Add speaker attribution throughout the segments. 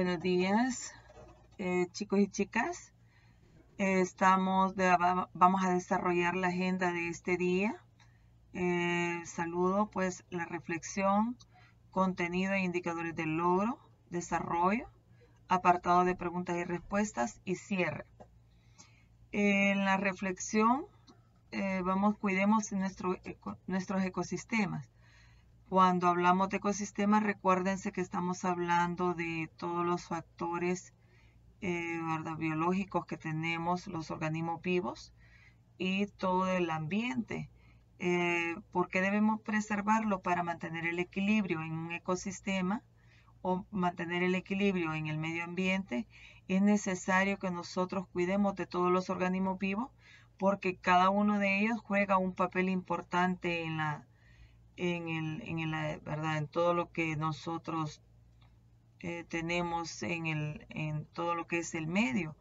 Speaker 1: Buenos días, chicos y chicas. Vamos a desarrollar la agenda de este día. Saludo, pues, la reflexión, contenido e indicadores del logro, desarrollo, apartado de preguntas y respuestas y cierre. En la reflexión, cuidemos nuestros ecosistemas. Cuando hablamos de ecosistemas, recuérdense que estamos hablando de todos los factores biológicos que tenemos los organismos vivos y todo el ambiente. ¿Por qué debemos preservarlo? Para mantener el equilibrio en un ecosistema o mantener el equilibrio en el medio ambiente. Es necesario que nosotros cuidemos de todos los organismos vivos porque cada uno de ellos juega un papel importante en todo lo que nosotros tenemos en todo lo que es el medio.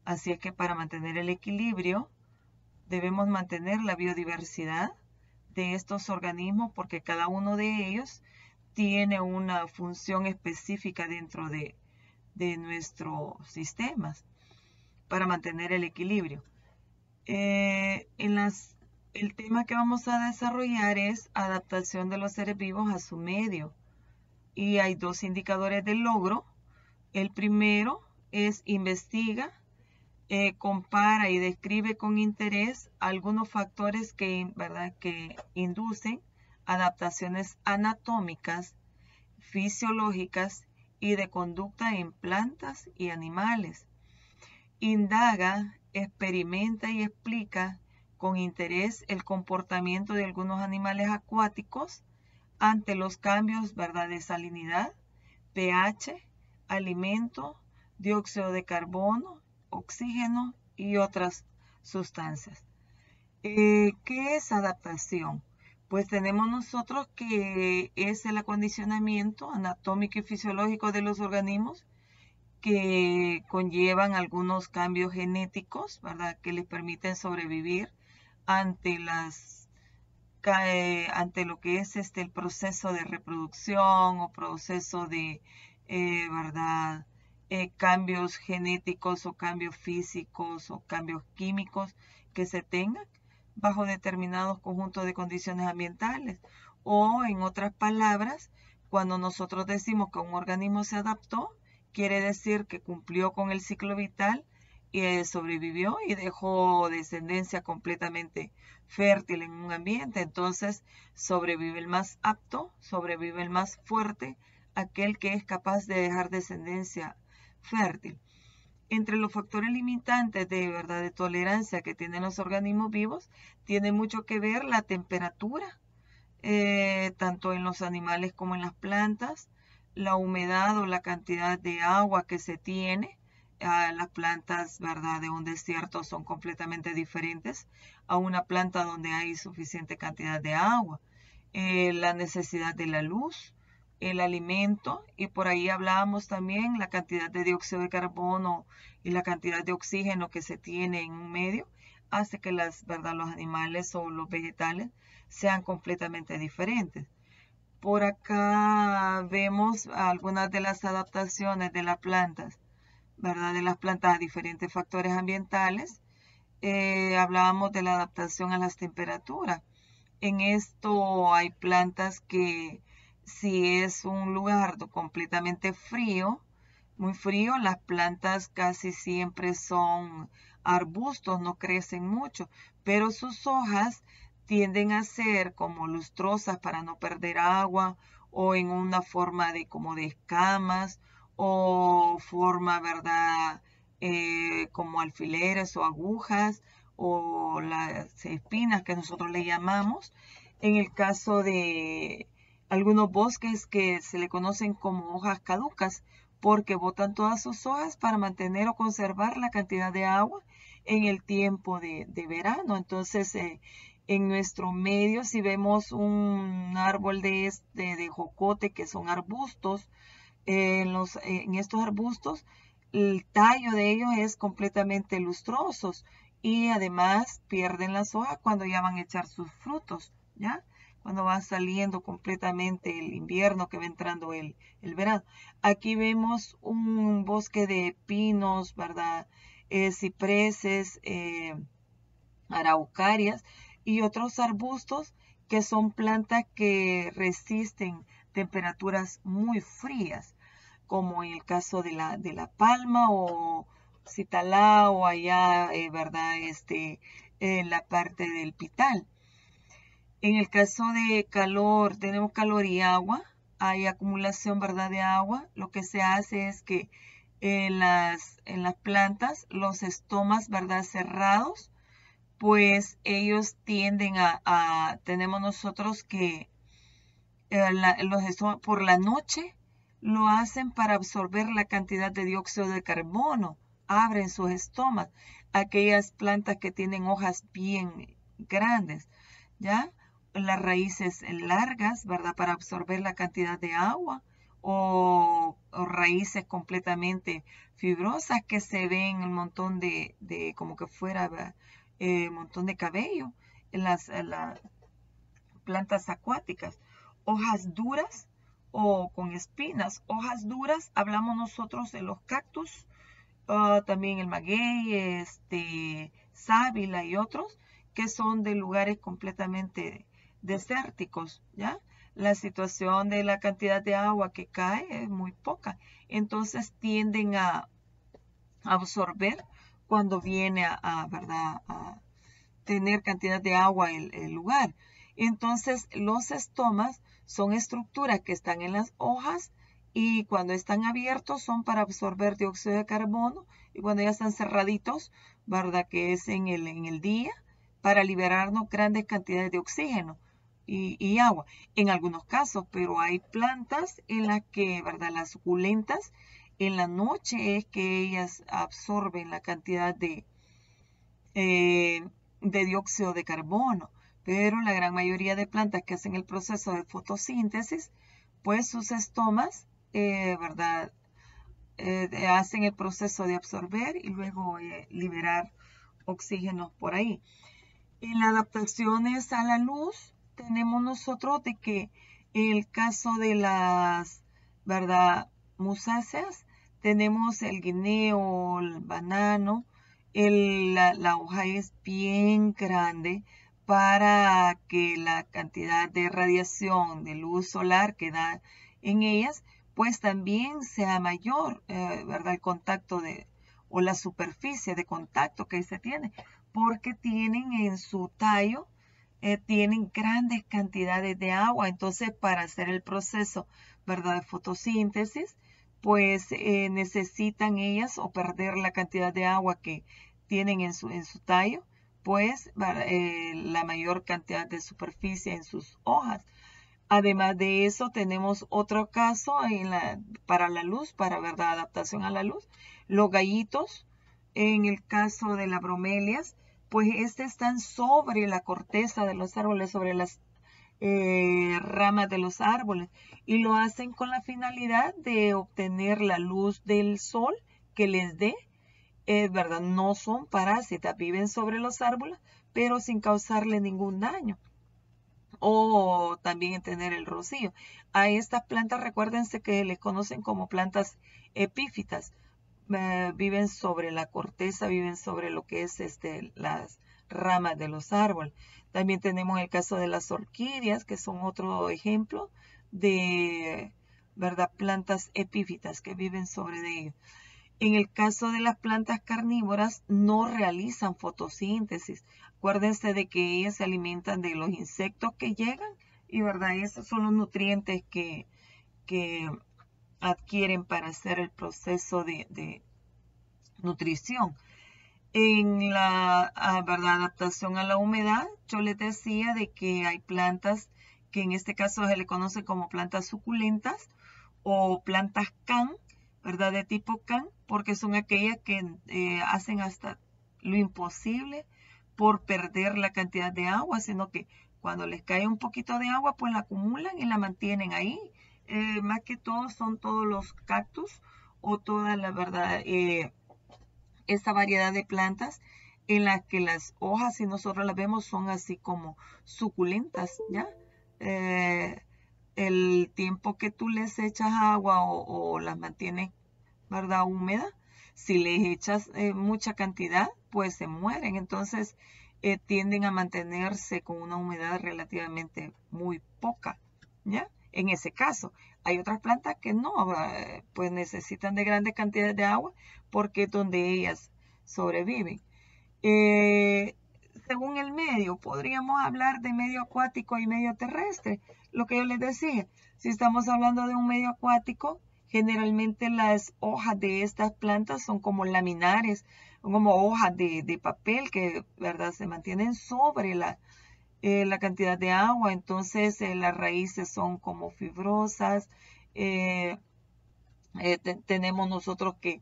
Speaker 1: Así es que para mantener el equilibrio debemos mantener la biodiversidad de estos organismos porque cada uno de ellos tiene una función específica dentro de nuestros sistemas para mantener el equilibrio. El tema que vamos a desarrollar es adaptación de los seres vivos a su medio. Y hay dos indicadores de logro. El primero es investiga, compara y describe con interés algunos factores que inducen adaptaciones anatómicas, fisiológicas y de conducta en plantas y animales. Indaga, experimenta y explica con interés el comportamiento de algunos animales acuáticos ante los cambios de salinidad, pH, alimento, dióxido de carbono, oxígeno y otras sustancias. ¿Qué es adaptación? Pues tenemos nosotros que es el acondicionamiento anatómico y fisiológico de los organismos que conllevan algunos cambios genéticos, que les permiten sobrevivir ante lo que es el proceso de reproducción o proceso de cambios genéticos o cambios físicos o cambios químicos que se tengan bajo determinados conjuntos de condiciones ambientales. O en otras palabras, cuando nosotros decimos que un organismo se adaptó, quiere decir que cumplió con el ciclo vital y sobrevivió y dejó descendencia completamente fértil en un ambiente. Entonces sobrevive el más apto, sobrevive el más fuerte, aquel que es capaz de dejar descendencia fértil. Entre los factores limitantes de tolerancia que tienen los organismos vivos, tiene mucho que ver la temperatura, tanto en los animales como en las plantas, la humedad o la cantidad de agua que se tiene. Las plantas de un desierto son completamente diferentes a una planta donde hay suficiente cantidad de agua. La necesidad de la luz, el alimento, y por ahí hablábamos también la cantidad de dióxido de carbono y la cantidad de oxígeno que se tiene en un medio, hace que los animales o los vegetales sean completamente diferentes. Por acá vemos algunas de las adaptaciones de las plantas, de las plantas a diferentes factores ambientales. Hablábamos de la adaptación a las temperaturas. En esto hay plantas que si es un lugar completamente frío, muy frío, las plantas casi siempre son arbustos, no crecen mucho, pero sus hojas tienden a ser como lustrosas para no perder agua o en una forma como de escamas o forma, como alfileres o agujas o las espinas que nosotros le llamamos. En el caso de algunos bosques que se le conocen como hojas caducas, porque botan todas sus hojas para mantener o conservar la cantidad de agua en el tiempo de verano. Entonces, en nuestro medio, si vemos un árbol de jocote, que son arbustos, en estos arbustos, el tallo de ellos es completamente lustrosos y además pierden las hojas cuando ya van a echar sus frutos, ¿ya? cuando va saliendo completamente el invierno, que va entrando el verano. Aquí vemos un bosque de pinos, ¿verdad? Cipreses, araucarias y otros arbustos que son plantas que resisten temperaturas muy frías, como en el caso de la palma o citalá o allá, ¿verdad? En la parte del pital. En el caso de calor, tenemos calor y agua, hay acumulación, ¿verdad? De agua. Lo que se hace es que en las plantas, los estomas, ¿verdad? Cerrados, pues ellos tienden tenemos nosotros que los estomas por la noche lo hacen para absorber la cantidad de dióxido de carbono, abren sus estomas, aquellas plantas que tienen hojas bien grandes, ¿ya? Las raíces largas, ¿verdad? Para absorber la cantidad de agua o raíces completamente fibrosas que se ven un montón de como que fuera un montón de cabello en las plantas acuáticas. Hojas duras o con espinas. Hojas duras, hablamos nosotros de los cactus, también el maguey, sábila y otros, que son de lugares completamente desérticos, ¿ya? La situación de la cantidad de agua que cae es muy poca, entonces tienden a absorber cuando viene ¿verdad? A tener cantidad de agua el lugar. Entonces, los estomas son estructuras que están en las hojas y cuando están abiertos son para absorber dióxido de carbono y cuando ya están cerraditos, ¿verdad? Que es en el día, para liberarnos grandes cantidades de oxígeno y agua. En algunos casos, pero hay plantas en las que, ¿verdad? Las suculentas, en la noche es que ellas absorben la cantidad de dióxido de carbono, pero la gran mayoría de plantas que hacen el proceso de fotosíntesis, pues sus estomas, ¿verdad? Hacen el proceso de absorber y luego liberar oxígeno por ahí. En las adaptaciones a la luz, tenemos nosotros de que en el caso de las, ¿verdad? Musáceas, tenemos el guineo, el banano, la hoja es bien grande para que la cantidad de radiación de luz solar que da en ellas, pues también sea mayor, ¿verdad? El contacto o la superficie de contacto que se tiene, porque tienen en su tallo, tienen grandes cantidades de agua. Entonces, para hacer el proceso, ¿verdad? De fotosíntesis, pues necesitan ellas o perder la cantidad de agua que tienen en su tallo, pues la mayor cantidad de superficie en sus hojas. Además de eso, tenemos otro caso para la luz, para ¿verdad? Adaptación a la luz. Los gallitos, en el caso de las bromelias, pues están sobre la corteza de los árboles, sobre las ramas de los árboles, y lo hacen con la finalidad de obtener la luz del sol que les dé, ¿verdad? No son parásitas, viven sobre los árboles, pero sin causarle ningún daño. O también tener el rocío. A estas plantas, recuérdense que les conocen como plantas epífitas. Viven sobre la corteza, viven sobre lo que es las ramas de los árboles. También tenemos el caso de las orquídeas, que son otro ejemplo de, ¿verdad? Plantas epífitas que viven sobre de ellos. En el caso de las plantas carnívoras, no realizan fotosíntesis. Acuérdense de que ellas se alimentan de los insectos que llegan y, ¿verdad? Esos son los nutrientes que adquieren para hacer el proceso de nutrición. En la ¿verdad? Adaptación a la humedad, yo les decía de que hay plantas que en este caso se le conoce como plantas suculentas o plantas can, ¿verdad? De tipo can, porque son aquellas que hacen hasta lo imposible por perder la cantidad de agua, sino que cuando les cae un poquito de agua, pues la acumulan y la mantienen ahí. Más que todo son todos los cactus o toda la verdad, esta variedad de plantas en las que las hojas, si nosotros las vemos, son así como suculentas, ¿ya? el tiempo que tú les echas agua o las mantienes, ¿verdad?, húmedas. Si les echas mucha cantidad, pues se mueren. Entonces tienden a mantenerse con una humedad relativamente muy poca, ¿ya? En ese caso, hay otras plantas que no, pues necesitan de grandes cantidades de agua porque es donde ellas sobreviven. Según el medio, podríamos hablar de medio acuático y medio terrestre. Lo que yo les decía, si estamos hablando de un medio acuático, generalmente las hojas de estas plantas son como laminares, como hojas de papel que, ¿verdad?, se mantienen sobre la cantidad de agua. Entonces las raíces son como fibrosas. Tenemos nosotros que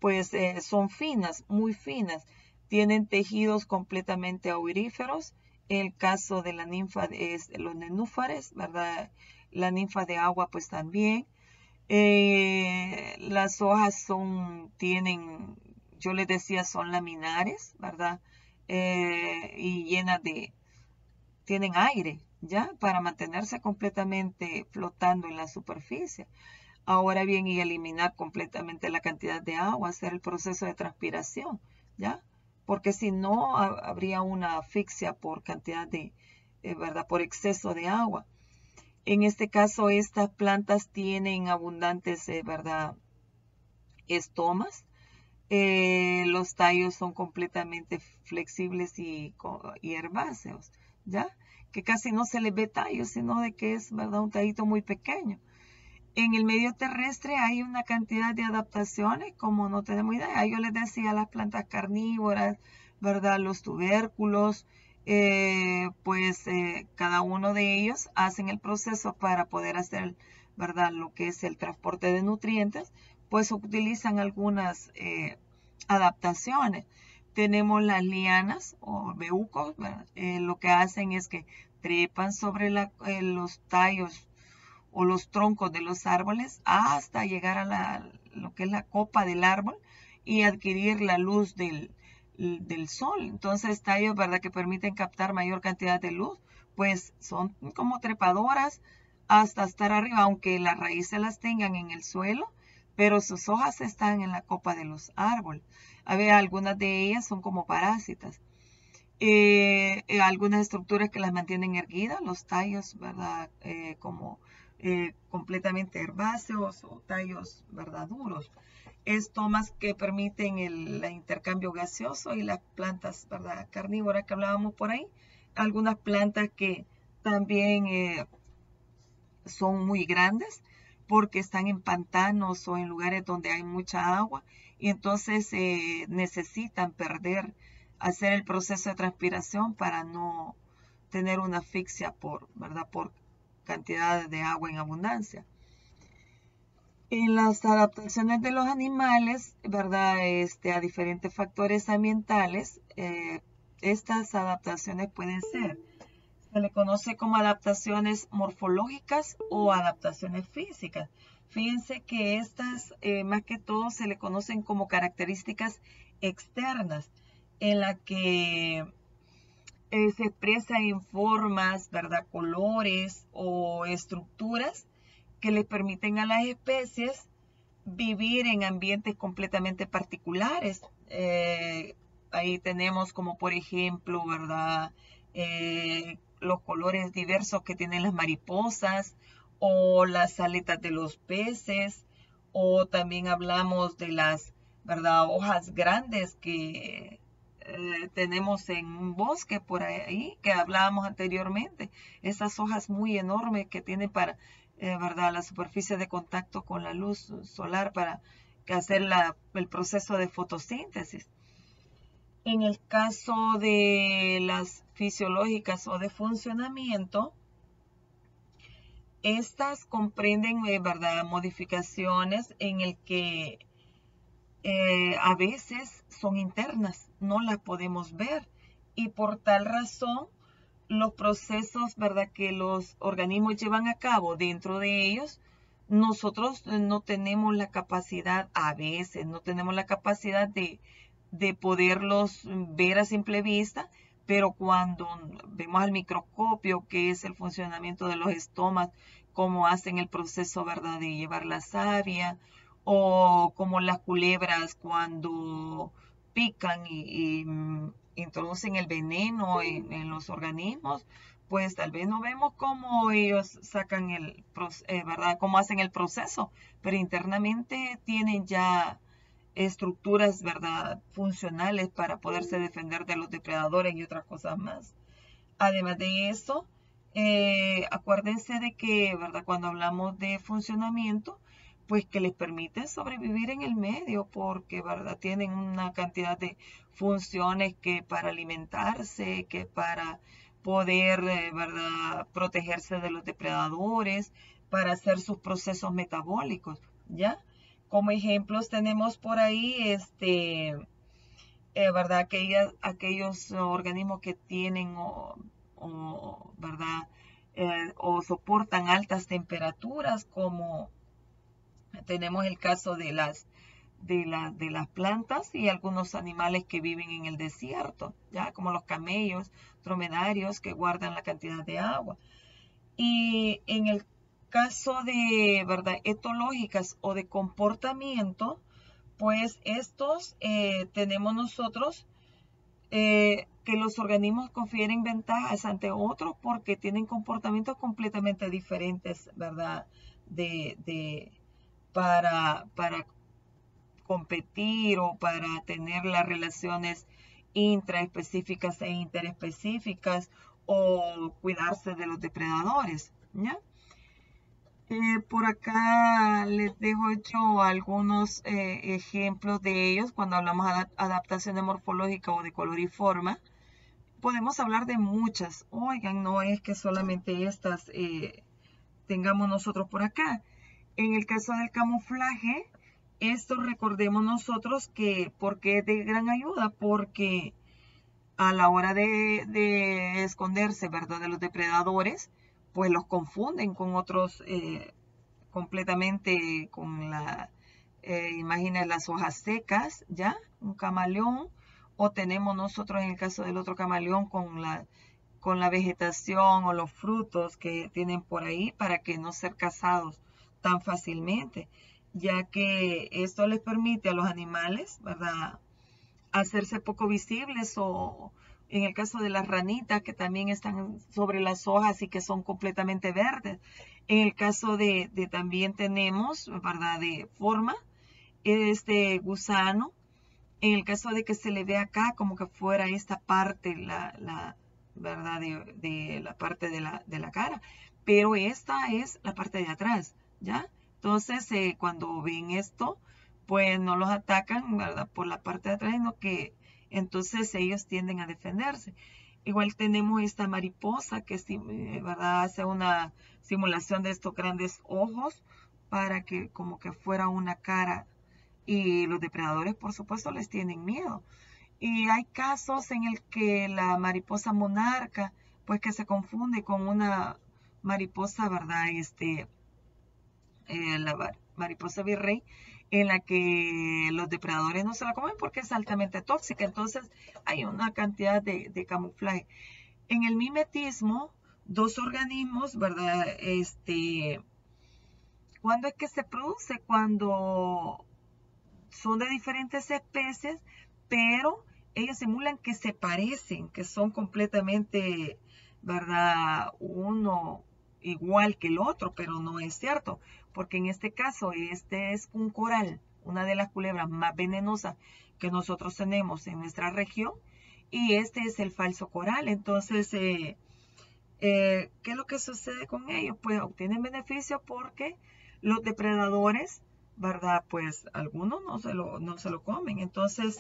Speaker 1: pues son finas, muy finas. Tienen tejidos completamente auríferos. El caso de la ninfa es los nenúfares, ¿verdad? La ninfa de agua pues también. Las hojas tienen, yo les decía, son laminares, ¿verdad? Y tienen aire, ¿ya? Para mantenerse completamente flotando en la superficie. Ahora bien, y eliminar completamente la cantidad de agua, hacer el proceso de transpiración, ¿ya? Porque si no, habría una asfixia por cantidad ¿verdad? Por exceso de agua. En este caso, estas plantas tienen abundantes, ¿verdad?, estomas. Los tallos son completamente flexibles y herbáceos, ¿ya? Que casi no se les ve tallos, sino de que es, ¿verdad?, un tallito muy pequeño. En el medio terrestre hay una cantidad de adaptaciones, como no tenemos idea. Yo les decía, las plantas carnívoras, ¿verdad?, los tubérculos, pues cada uno de ellos hacen el proceso para poder hacer, ¿verdad?, lo que es el transporte de nutrientes, pues utilizan algunas adaptaciones. Tenemos las lianas o bejucos, lo que hacen es que trepan sobre los tallos o los troncos de los árboles hasta llegar a lo que es la copa del árbol y adquirir la luz del sol. Entonces tallos, ¿verdad?, que permiten captar mayor cantidad de luz, pues son como trepadoras hasta estar arriba, aunque las raíces las tengan en el suelo, pero sus hojas están en la copa de los árboles. A ver, algunas de ellas son como parásitas. Algunas estructuras que las mantienen erguidas, los tallos, ¿verdad?, como completamente herbáceos o tallos, ¿verdad?, duros. Estomas que permiten el intercambio gaseoso y las plantas, ¿verdad?, carnívoras que hablábamos por ahí. Algunas plantas que también son muy grandes porque están en pantanos o en lugares donde hay mucha agua y entonces necesitan hacer el proceso de transpiración para no tener una asfixia ¿verdad?, por cantidad de agua en abundancia. En las adaptaciones de los animales, ¿verdad?, a diferentes factores ambientales, estas adaptaciones pueden ser, se le conoce como adaptaciones morfológicas o adaptaciones físicas. Fíjense que estas, más que todo, se le conocen como características externas, en la que se expresa en formas, ¿verdad?, colores o estructuras que le permiten a las especies vivir en ambientes completamente particulares. Ahí tenemos como por ejemplo, ¿verdad?, los colores diversos que tienen las mariposas o las aletas de los peces, o también hablamos de las, ¿verdad?, hojas grandes que tenemos en un bosque por ahí que hablábamos anteriormente, esas hojas muy enormes que tienen para, ¿verdad?, la superficie de contacto con la luz solar para hacer el proceso de fotosíntesis. En el caso de las fisiológicas o de funcionamiento, estas comprenden, ¿verdad?, modificaciones en el que a veces son internas, no las podemos ver y por tal razón los procesos, ¿verdad?, que los organismos llevan a cabo dentro de ellos, nosotros no tenemos la capacidad, a veces no tenemos la capacidad de poderlos ver a simple vista, pero cuando vemos al microscopio qué es el funcionamiento de los estomas, cómo hacen el proceso, ¿verdad?, de llevar la savia, o como las culebras cuando pican y introducen el veneno en los organismos, pues tal vez no vemos cómo ellos sacan ¿verdad?, cómo hacen el proceso, pero internamente tienen ya estructuras, ¿verdad?, funcionales para poderse defender de los depredadores y otras cosas más. Además de eso, acuérdense de que, ¿verdad?, cuando hablamos de funcionamiento, pues que les permite sobrevivir en el medio, porque, ¿verdad?, tienen una cantidad de funciones que para alimentarse, que para poder, ¿verdad?, protegerse de los depredadores, para hacer sus procesos metabólicos, ¿ya? Como ejemplos tenemos por ahí, ¿verdad?, aquellos organismos que tienen ¿verdad?, o soportan altas temperaturas, como tenemos el caso de las plantas y algunos animales que viven en el desierto, ya como los camellos, dromedarios que guardan la cantidad de agua. Y en el caso de, ¿verdad?, etológicas o de comportamiento, pues estos tenemos nosotros que los organismos confieren ventajas ante otros porque tienen comportamientos completamente diferentes, ¿verdad?, para competir o para tener las relaciones intraespecíficas e interespecíficas o cuidarse de los depredadores, ¿ya? Por acá les dejo hecho algunos ejemplos de ellos cuando hablamos de adaptación morfológica o de color y forma. Podemos hablar de muchas. Oigan, no es que solamente estas tengamos nosotros por acá. En el caso del camuflaje, esto recordemos nosotros que porque es de gran ayuda, porque a la hora de esconderse, ¿verdad?, de los depredadores, pues los confunden con otros completamente con imaginen las hojas secas, ¿ya? Un camaleón, o tenemos nosotros en el caso del otro camaleón con la vegetación o los frutos que tienen por ahí para que no ser cazados tan fácilmente, ya que esto les permite a los animales, ¿verdad?, hacerse poco visibles, o en el caso de las ranitas que también están sobre las hojas y que son completamente verdes. En el caso de también tenemos, ¿verdad?, de forma, este gusano, en el caso de que se le ve acá como que fuera esta parte, ¿verdad?, de la parte de la cara, pero esta es la parte de atrás, ¿ya? Entonces, cuando ven esto, pues no los atacan, ¿verdad?, por la parte de atrás, sino que entonces ellos tienden a defenderse. Igual tenemos esta mariposa que, ¿verdad?, hace una simulación de estos grandes ojos para que como que fuera una cara, y los depredadores, por supuesto, les tienen miedo. Y hay casos en el que la mariposa monarca, pues que se confunde con una mariposa, ¿verdad?, la mariposa virrey, en la que los depredadores no se la comen porque es altamente tóxica. Entonces hay una cantidad de camuflaje. En el mimetismo, dos organismos, ¿verdad?, ¿cuándo es que se produce? Cuando son de diferentes especies, pero ellos simulan que se parecen, que son completamente, ¿verdad?, uno igual que el otro, pero no es cierto, porque en este caso este es un coral, una de las culebras más venenosas que nosotros tenemos en nuestra región, y este es el falso coral. Entonces, ¿qué es lo que sucede con ellos? Pues obtienen beneficio porque los depredadores, ¿verdad?, pues algunos no se lo comen. Entonces,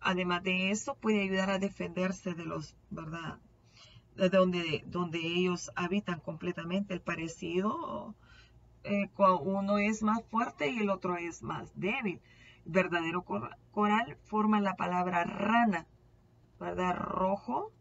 Speaker 1: además de eso, puede ayudar a defenderse de los, ¿verdad?, de donde ellos habitan completamente. El parecido, uno es más fuerte y el otro es más débil. Verdadero coral forma la palabra rana, ¿verdad?, rojo,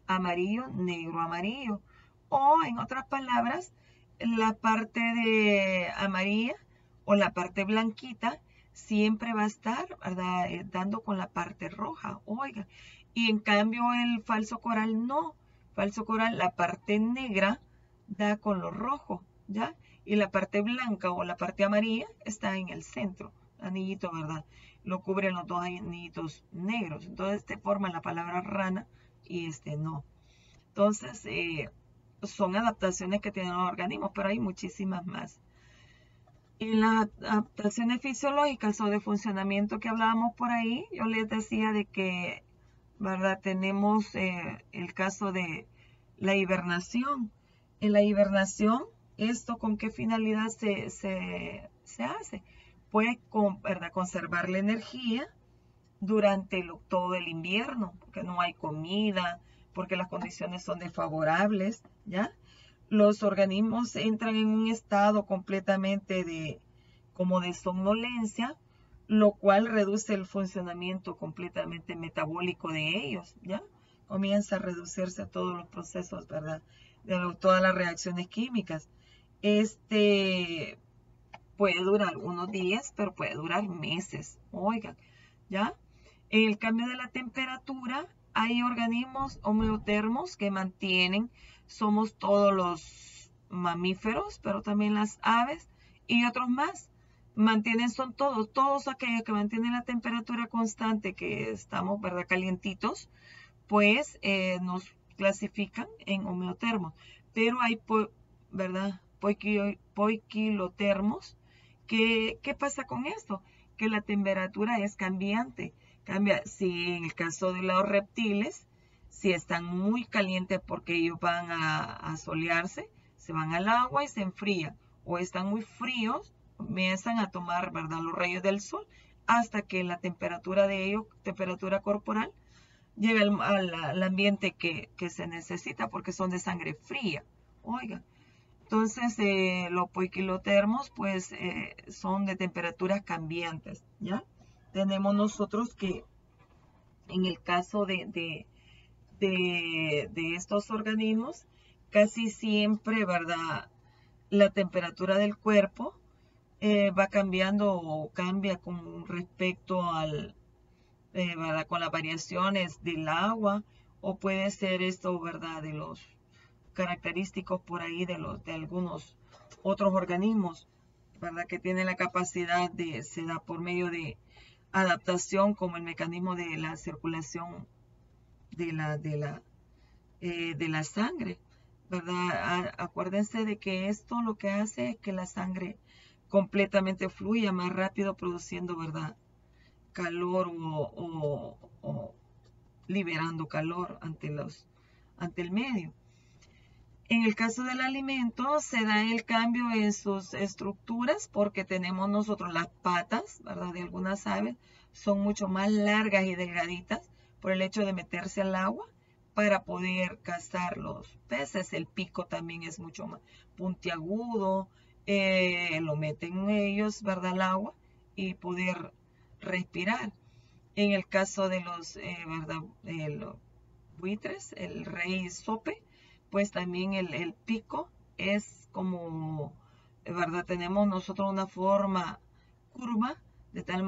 Speaker 1: amarillo, negro, amarillo. O en otras palabras, la parte de amarilla o la parte blanquita siempre va a estar, ¿verdad?, dando con la parte roja. Oiga, Y en cambio el falso coral no. Falso coral, la parte negra da con lo rojo, ¿ya? Y la parte blanca o la parte amarilla está en el centro, anillito, ¿verdad? Lo cubren los dos anillitos negros. Entonces te forma la palabra rana y este no. Entonces, son adaptaciones que tienen los organismos, pero hay muchísimas más. En las adaptaciones fisiológicas o de funcionamiento que hablábamos por ahí, yo les decía de que, ¿verdad? Tenemos el caso de la hibernación. En la hibernación, ¿esto con qué finalidad se hace? Pues, ¿verdad? Conservar la energía durante todo el invierno, porque no hay comida, porque las condiciones son desfavorables, ¿ya? Los organismos entran en un estado completamente como de somnolencia, lo cual reduce el funcionamiento completamente metabólico de ellos, ¿ya? Comienza a reducirse todos los procesos, ¿verdad? De todas las reacciones químicas. Puede durar unos días, pero puede durar meses, oigan, ¿ya? En el cambio de la temperatura, hay organismos homeotermos que mantienen, somos todos los mamíferos, pero también las aves y otros más. Son todos aquellos que mantienen la temperatura constante, que estamos, ¿verdad?, calientitos, pues nos clasifican en homeotermos. Pero hay, ¿verdad?, poiquilotermos. ¿Qué pasa con esto? Que la temperatura es cambiante. Cambia, si en el caso de los reptiles, si están muy calientes porque ellos van a solearse, se van al agua y se enfrían. O están muy fríos, comienzan a tomar, ¿verdad?, los rayos del sol hasta que la temperatura de ellos, temperatura corporal, llega al ambiente que se necesita porque son de sangre fría. Oigan. Entonces, los poiquilotermos, pues, son de temperaturas cambiantes, ¿ya? Tenemos nosotros que, en el caso de estos organismos, casi siempre, ¿verdad?, la temperatura del cuerpo va cambiando o cambia con respecto ¿verdad?, con las variaciones del agua, o puede ser esto, ¿verdad?, de los característicos por ahí de algunos otros organismos, ¿verdad?, que tienen la capacidad se da por medio de adaptación, como el mecanismo de la circulación de la sangre, ¿verdad? Acuérdense de que esto lo que hace es que la sangre completamente fluya más rápido, produciendo, ¿verdad?, calor o liberando calor ante el medio. En el caso del alimento, se da el cambio en sus estructuras porque tenemos nosotros las patas, ¿verdad?, de algunas aves son mucho más largas y delgaditas por el hecho de meterse al agua para poder cazar los peces. El pico también es mucho más puntiagudo, lo meten ellos, ¿verdad?, al agua y poder respirar. En el caso de ¿verdad?, los buitres, el rey sope, pues también el pico es como, ¿verdad?, tenemos nosotros una forma curva, de tal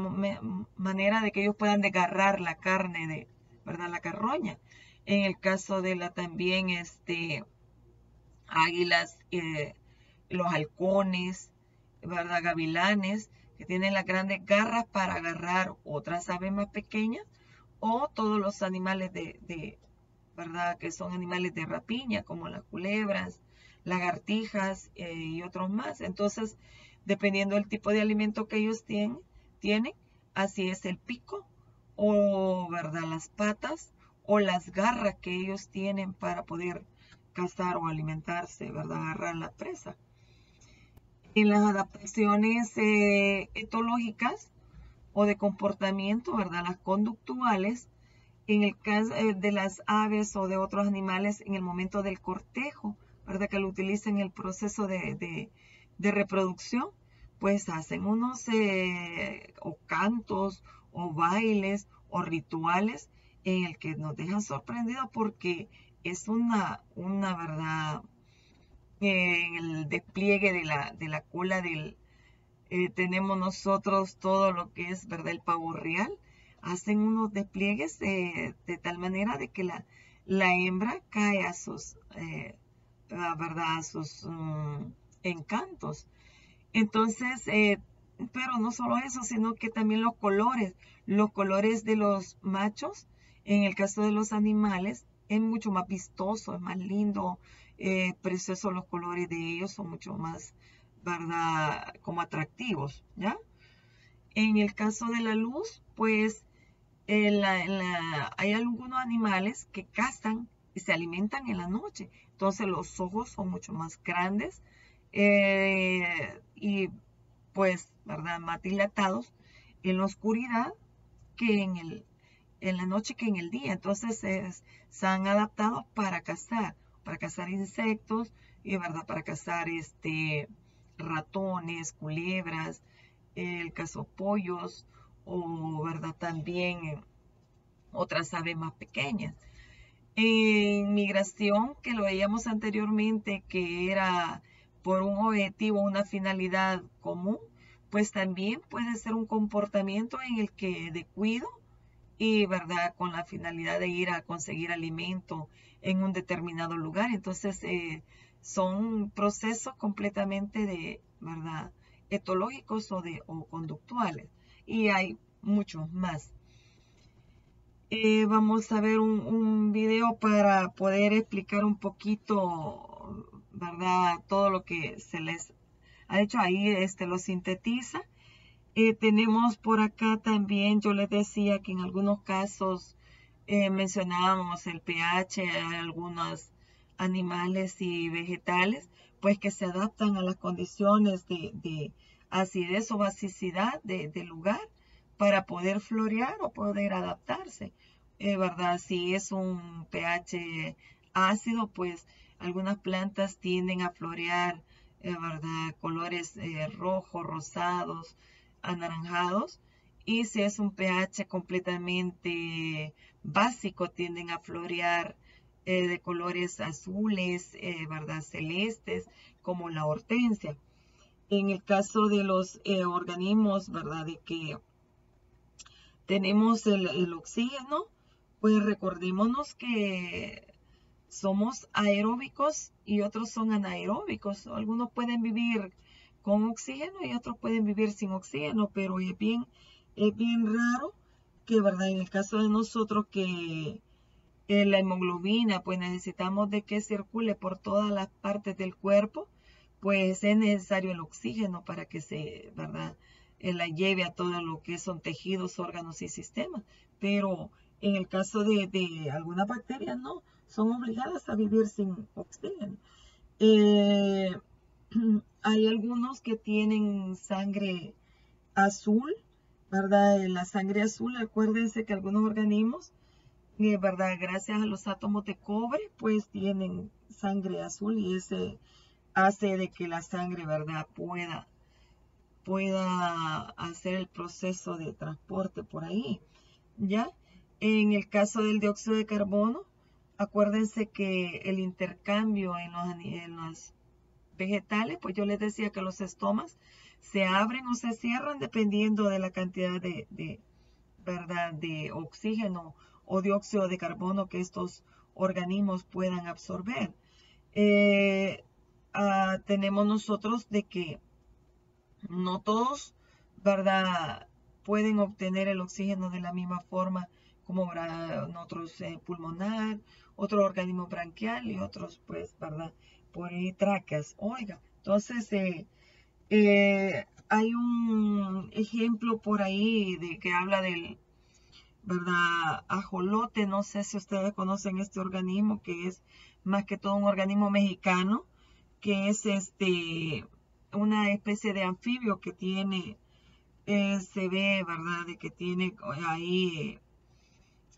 Speaker 1: manera de que ellos puedan desgarrar la carne ¿verdad?, la carroña. En el caso de también águilas, los halcones, ¿verdad?, gavilanes, que tienen las grandes garras para agarrar otras aves más pequeñas, o todos los animales ¿verdad?, que son animales de rapiña, como las culebras, lagartijas y otros más. Entonces, dependiendo del tipo de alimento que ellos tienen, así es el pico, o, ¿verdad?, las patas, o las garras que ellos tienen para poder cazar o alimentarse, ¿verdad?, agarrar la presa. En las adaptaciones etológicas o de comportamiento, ¿verdad?, las conductuales, en el caso de las aves o de otros animales, en el momento del cortejo, ¿verdad?, que lo utilizan en el proceso de reproducción, pues hacen unos o cantos o bailes o rituales en el que nos dejan sorprendidos porque es una verdad, en el despliegue de la cola tenemos nosotros todo lo que es, ¿verdad?, el pavo real. hacen unos despliegues de tal manera de que la hembra cae a sus, ¿verdad? A sus encantos. Entonces, pero no solo eso, sino que también los colores de los machos, en el caso de los animales, es mucho más vistoso, es más lindo, precioso los colores de ellos, son mucho más, ¿verdad? Como atractivos, ¿ya? En el caso de la luz, pues hay algunos animales que cazan y se alimentan en la noche. Entonces los ojos son mucho más grandes y pues, ¿verdad? Más dilatados en la oscuridad que en la noche que en el día. Entonces se han adaptado para cazar insectos y, ¿verdad? Para cazar ratones, culebras, el caso pollos o, ¿verdad? También otras aves más pequeñas. En migración, que lo veíamos anteriormente, que era por un objetivo, una finalidad común, pues también puede ser un comportamiento en el que de cuido y, ¿verdad? Con la finalidad de ir a conseguir alimento en un determinado lugar. Entonces, son procesos completamente ¿verdad? Etológicos o conductuales. Y hay muchos más. Vamos a ver un video para poder explicar un poquito, ¿verdad? Todo lo que se les ha hecho ahí, lo sintetiza. Tenemos por acá también, yo les decía que en algunos casos mencionábamos el pH, hay algunos animales y vegetales, pues que se adaptan a las condiciones de acidez o basicidad del lugar para poder florear o poder adaptarse, ¿verdad? Si es un pH ácido, pues algunas plantas tienden a florear, ¿verdad? Colores rojos, rosados, anaranjados. Y si es un pH completamente básico, tienden a florear de colores azules, ¿verdad? Celestes, como la hortensia. En el caso de los organismos, ¿verdad? De que tenemos el oxígeno, pues recordémonos que somos aeróbicos y otros son anaeróbicos. Algunos pueden vivir con oxígeno y otros pueden vivir sin oxígeno, pero es bien raro que, ¿verdad? En el caso de nosotros que la hemoglobina, pues necesitamos de que circule por todas las partes del cuerpo, pues es necesario el oxígeno para que ¿verdad? La lleve a todo lo que son tejidos, órganos y sistemas. Pero en el caso de algunas bacterias, no, son obligadas a vivir sin oxígeno. Eh, hay algunos que tienen sangre azul, ¿verdad? La sangre azul, acuérdense que algunos organismos ¿verdad? Gracias a los átomos de cobre, pues tienen sangre azul y ese hace de que la sangre, ¿verdad? Pueda hacer el proceso de transporte por ahí, ¿ya? En el caso del dióxido de carbono, acuérdense que el intercambio en los vegetales, pues yo les decía que los estomas se abren o se cierran dependiendo de la cantidad ¿verdad? De oxígeno o dióxido de carbono que estos organismos puedan absorber. Tenemos nosotros de que no todos, ¿verdad? Pueden obtener el oxígeno de la misma forma como otros pulmonar, otro organismo branquial y otros, pues, ¿verdad? Por ahí tráqueas. Oiga, entonces hay un ejemplo por ahí de que habla del, ¿verdad? Ajolote, no sé si ustedes conocen este organismo que es más que todo un organismo mexicano, que es una especie de anfibio que tiene, se ve, ¿verdad? De que tiene ahí,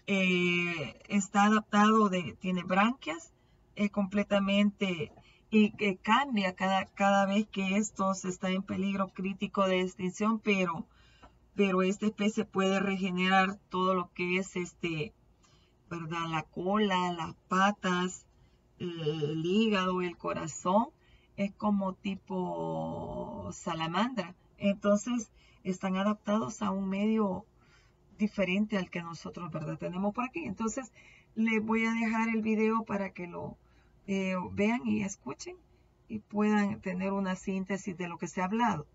Speaker 1: está adaptado, tiene branquias completamente y que cambia cada vez que estos está en peligro crítico de extinción, pero esta especie puede regenerar todo lo que es ¿verdad? La cola, las patas, el hígado, el corazón, es como tipo salamandra. Entonces, están adaptados a un medio, diferente al que nosotros, ¿verdad?, tenemos por aquí. Entonces, les voy a dejar el video para que lo vean y escuchen y puedan tener una síntesis de lo que se ha hablado.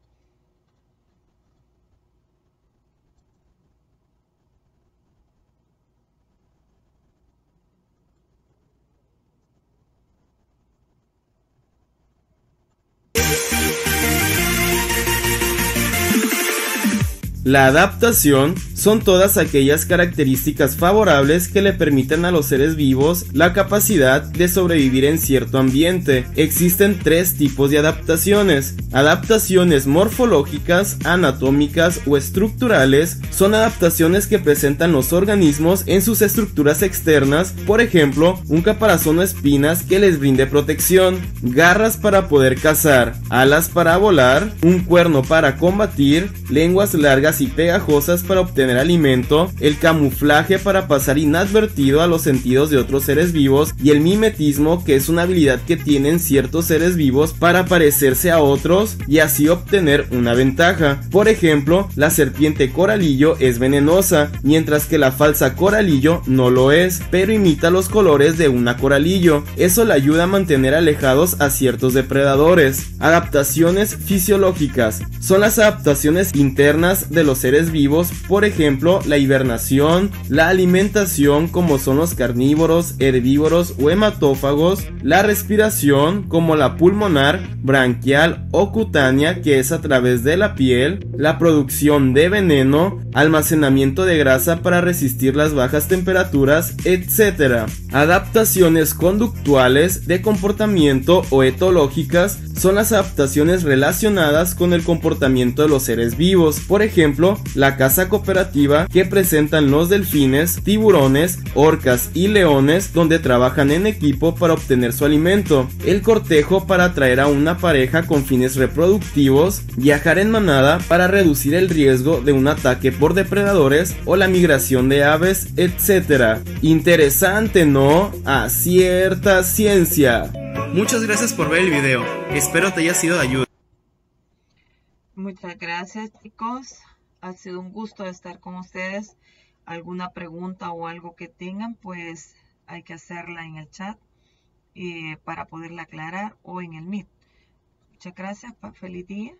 Speaker 2: La adaptación son todas aquellas características favorables que le permiten a los seres vivos la capacidad de sobrevivir en cierto ambiente. Existen tres tipos de adaptaciones. Adaptaciones morfológicas, anatómicas o estructurales son adaptaciones que presentan los organismos en sus estructuras externas, por ejemplo, un caparazón o espinas que les brinde protección, garras para poder cazar, alas para volar, un cuerno para combatir, lenguas largas y pegajosas para obtener alimento, el camuflaje para pasar inadvertido a los sentidos de otros seres vivos y el mimetismo, que es una habilidad que tienen ciertos seres vivos para parecerse a otros y así obtener una ventaja. Por ejemplo, la serpiente coralillo es venenosa, mientras que la falsa coralillo no lo es, pero imita los colores de una coralillo. Eso le ayuda a mantener alejados a ciertos depredadores. Adaptaciones fisiológicas son las adaptaciones internas de los seres vivos, por ejemplo, la hibernación, la alimentación, como son los carnívoros, herbívoros o hematófagos, la respiración, como la pulmonar, branquial o cutánea, que es a través de la piel, la producción de veneno, almacenamiento de grasa para resistir las bajas temperaturas, etc. Adaptaciones conductuales, de comportamiento o etológicas son las adaptaciones relacionadas con el comportamiento de los seres vivos, por ejemplo, la caza cooperativa que presentan los delfines, tiburones, orcas y leones, donde trabajan en equipo para obtener su alimento, el cortejo para atraer a una pareja con fines reproductivos, viajar en manada para reducir el riesgo de un ataque por depredadores o la migración de aves, etc. Interesante, ¿no? Acierta ciencia. Muchas gracias por ver el video, espero te haya sido de ayuda.
Speaker 1: Muchas gracias, chicos, ha sido un gusto estar con ustedes. Alguna pregunta o algo que tengan, pues hay que hacerla en el chat para poderla aclarar o en el Meet. Muchas gracias, feliz día.